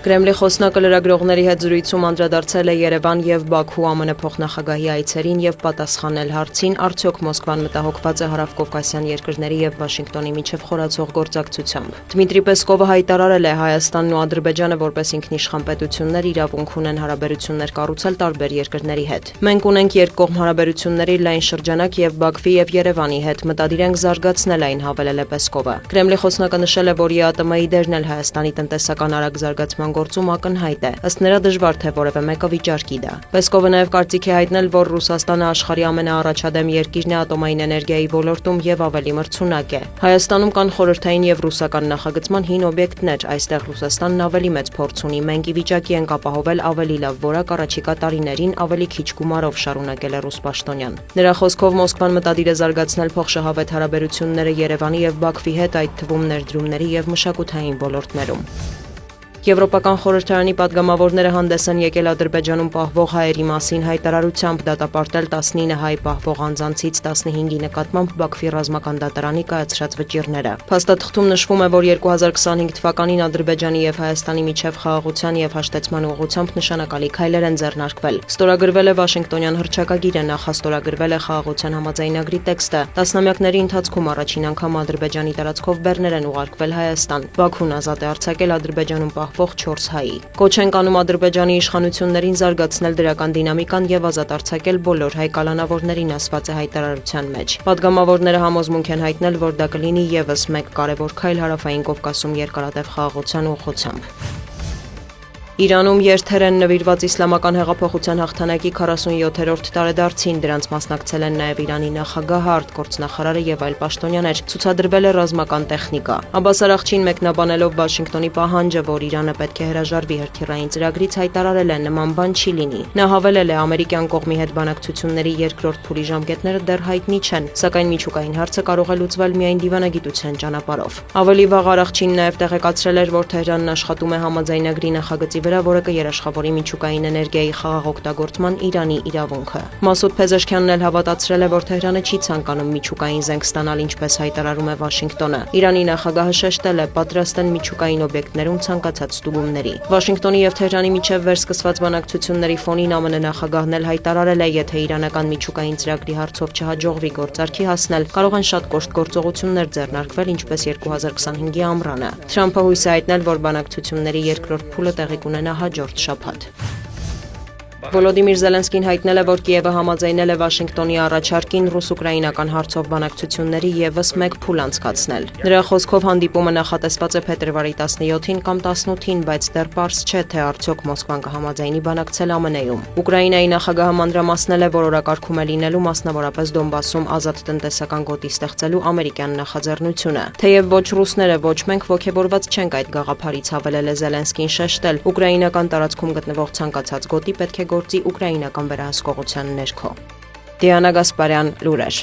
Կրեմլի խոսնակը լրագրողների հետ զրույցում անդրադարձել է Երևան եւ Բաքու ԱՄՆ փոխնախագահի այցերին եւ պատասխանել հարցին, արդյոք Մոսկվան մտահոգված է հարավկովկասյան երկրների եւ Վաշինգտոնի միջև խորացող գործակցությամբ։ Դմիտրի Պեսկովը հայտարարել է, Հայաստանն ու Ադրբեջանը որպես ինքնիշխան պետություններ իրավունք ունեն հարաբերություններ կառուցել տարբեր երկրների հետ։ Մենք ունենք երկկողմ հարաբերությունների լայն շրջանակ եւ Բաքվի եւ Երևանի հետ մտադիր ենք զարգացնել այն, հավելել է Պեսկովը։ Կրեմլի խոսնակը նշել է, որ ԵԱՏՄ-ի դերն էլ Հայաստանի տնտեսական արագ զարգացման գործում ակնհայտ է, ըստ նրա դժվար թե որևէ մեկը վիճարկի դա։ Պեսկովը նաև կարծիք է հայտնել, որ Ռուսաստանը աշխարհի ամենաառաջադեմ երկիրն է ատոմային էներգիայի ոլորտում եւ ավելի մրցունակ է։ Հայաստանում կան խորհրդային եւ ռուսական նախագծման հին օբյեկտներ, այստեղ Ռուսաստանն ավելի մեծ փորձ ունի, մենք ի վիճակի ենք ապահովել ավելի լավ որակ առաջիկա տարիներին ավելի քիչ գումարով, շարունակել է ռուս պաշտոնյան։ Նրա խոսքով Մոսկվան մտադիր է զարգացնել փոխշահավետ հարաբերությունները Երևանի եւ Բաքվի հետ, այդ թվում ներդրումների եւ մշակութային ոլորտներում։ Եվրոպական խորհրդարանի падգամավորները հանդես են եկել Ադրբեջանում պահվող հայերի մասին հայտարարությամբ դատապարտել 19 հայ պահվող անձանցից 15-ի նկատմամբ Բաքվի ռազմական դատարանի կայացրած վճիռները։ Փաստաթղթում նշվում է, որ 2025 թվականին Ադրբեջանի եւ Հայաստանի միջև խաղաղության եւ հաշտեցման ուղղությամբ նշանակալի քայլեր են ձեռնարկվել։ Ստորագրվել է Վաշինգտոնյան հռչակագիրը, նախաստորագրվել է խաղաղության համաձայնագրի տեքստը։ Տասնամյակների ընթացքում առաջին անգամ Ադրբեջանի տարածքով բեռներ են ուղարկվել Հայաստան։ Բաքուն ազատ է արձակել Ադրբեջանում պահվող 4 հայի։ Կոչ են անում Ադրբեջանի իշխանություններին զարգացնել դրական դինամիկան եւ ազատ արձակել բոլոր հայ կալանավորներին, ասված է հայտարարության մեջ։ Պատգամավորները համոզմունք են հայտնել, որ դա կլինի եւս մեկ կարևոր քայլ Հարավային Կովկասում երկարատև խաղաղության ուղղությամբ։ Իրանում երթեր են նվիրված իսլամական հեղափոխության հաղթանակի 47-րդ տարեդարձին, դրանց մասնակցել են նաև Իրանի նախագահը, արտգործնախարարը եւ այլ պաշտոնյաներ, ցուցադրվել է ռազմական տեխնիկա։ Աբբաս Արաղչին մեկնաբանելով Վաշինգտոնի պահանջը, որ Իրանը պետք է հրաժարվի հրթիռային ծրագրից, հայտարարել է նման բան չի լինի։ Նա հավելել է, ամերիկյան կողմի հետ բանակցությունների երկրորդ փուլի ժամկետները դեռ հայտնի չեն, սակայն միջուկային հարցը կարող է լուծվել միայն դիվանագիտության ճանապարհով։ Ավելի վաղ Արաղչին նաև տեղեկացրել էր, որ Թեհրանն աշխատում է համաձայնագրի նախագծի որը կերաշխավորի միջուկային էներգիայի խաղաղ օգտագործման Իրանի իրավունքը։ Մասուդ Փեզեշքյանն էլ հավատացրել է, որ Թեհրանը չի ցանկանում միջուկային զենք ստանալ, ինչպես հայտարարում է Վաշինգտոնը։ Իրանի նախագահը շեշտել է, պատրաստ են միջուկային օբյեկտներում ցանկացած ստուգումների։ Վաշինգտոնի եւ Թեհրանի միջև վերսկսված բանակցությունների ֆոնին ԱՄՆ նախագահն էլ հայտարարել է, եթե իրանական միջուկային ծրագրի հարցով չհաջողվի գործարքի հասնել, կարող են շատ կոշտ գործողություններ ձեռնարկվել, ինչպես 2025-ի ամռանը։ Թրամփը հույս է հայտնել, որ բանակցությունների երկրորդ փուլը տեղի կունենա հաջորդ շաբաթ։ Վոլոդիմիր Զելենսկին հայտնել է, որ Կիևը համաձայնել է Վաշինգտոնի առաջարկին ռուս-ուկրաինական հարցով բանակցությունների եւս մեկ փուլ անցկացնել։ Նրա խոսքով հանդիպումը նախատեսված է փետրվարի 17-ին կամ 18-ին, բայց դեռ պարզ չէ, թե արդյոք Մոսկվան կհամաձայնի բանակցել ԱՄՆ-ում։ Ուկրաինայի նախագահը մանրամասնել է, որ օրակարգում է լինելու մասնավորապես Դոնբասում ազատ տնտեսական գոտի ստեղծելու ամերիկյան նախաձեռնությունը։ Թեև ոչ ռուսները, ոչ մենք ոգևորված չենք այդ գաղափարից, հավելել է Զելենսկին շեշտել, ուկրաինական տարածքում գտնվող ցանկացած գոտի պետք է գործի ուկրաինական վերահսկողության ներքո։ Դիանա Գասպարյան, լուրեր։